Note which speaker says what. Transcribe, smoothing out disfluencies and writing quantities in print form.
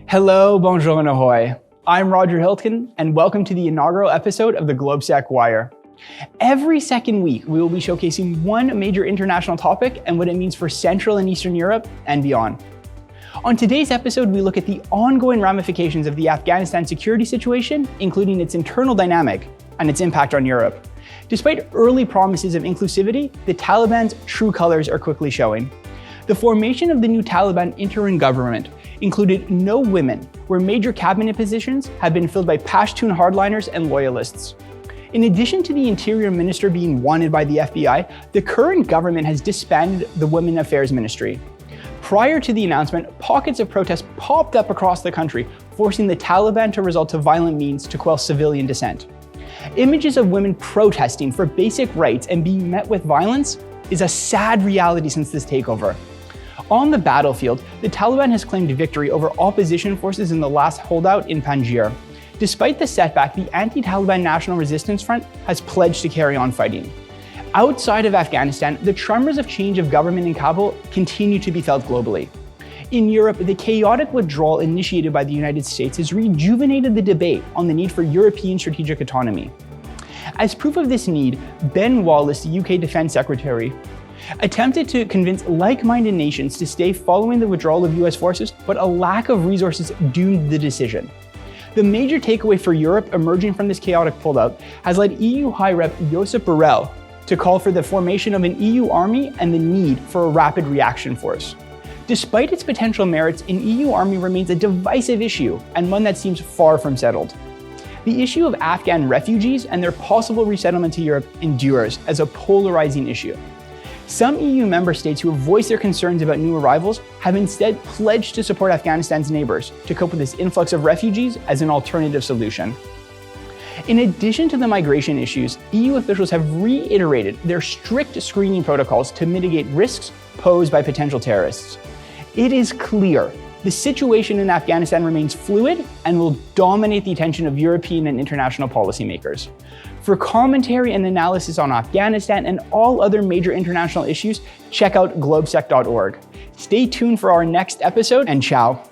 Speaker 1: Hello, bonjour and ahoy. I'm Roger Hilton, and welcome to the inaugural episode of the GLOBSEC Wire. Every second week, we will be showcasing one major international topic and what it means for Central and Eastern Europe and beyond. On today's episode, we look at the ongoing ramifications of the Afghanistan security situation, including its internal dynamic and its impact on Europe. Despite early promises of inclusivity, the Taliban's true colors are quickly showing. The formation of the new Taliban interim government included no women, where major cabinet positions have been filled by Pashtun hardliners and loyalists. In addition to the interior minister being wanted by the FBI, the current government has disbanded the Women Affairs Ministry. Prior to the announcement, pockets of protest popped up across the country, forcing the Taliban to resort to violent means to quell civilian dissent. Images of women protesting for basic rights and being met with violence is a sad reality since this takeover. On the battlefield, the Taliban has claimed victory over opposition forces in the last holdout in Panjshir. Despite the setback, the anti-Taliban National Resistance Front has pledged to carry on fighting. Outside of Afghanistan, the tremors of change of government in Kabul continue to be felt globally. In Europe, the chaotic withdrawal initiated by the United States has rejuvenated the debate on the need for European strategic autonomy. As proof of this need, Ben Wallace, the UK Defence Secretary, attempted to convince like-minded nations to stay following the withdrawal of US forces, but a lack of resources doomed the decision. The major takeaway for Europe emerging from this chaotic pullout has led EU High Rep Josep Borrell to call for the formation of an EU army and the need for a rapid reaction force. Despite its potential merits, an EU army remains a divisive issue and one that seems far from settled. The issue of Afghan refugees and their possible resettlement to Europe endures as a polarizing issue. Some EU member states who have voiced their concerns about new arrivals have instead pledged to support Afghanistan's neighbors to cope with this influx of refugees as an alternative solution. In addition to the migration issues, EU officials have reiterated their strict screening protocols to mitigate risks posed by potential terrorists. It is clear the situation in Afghanistan remains fluid and will dominate the attention of European and international policymakers. For commentary and analysis on Afghanistan and all other major international issues, check out globsec.org. Stay tuned for our next episode, and ciao.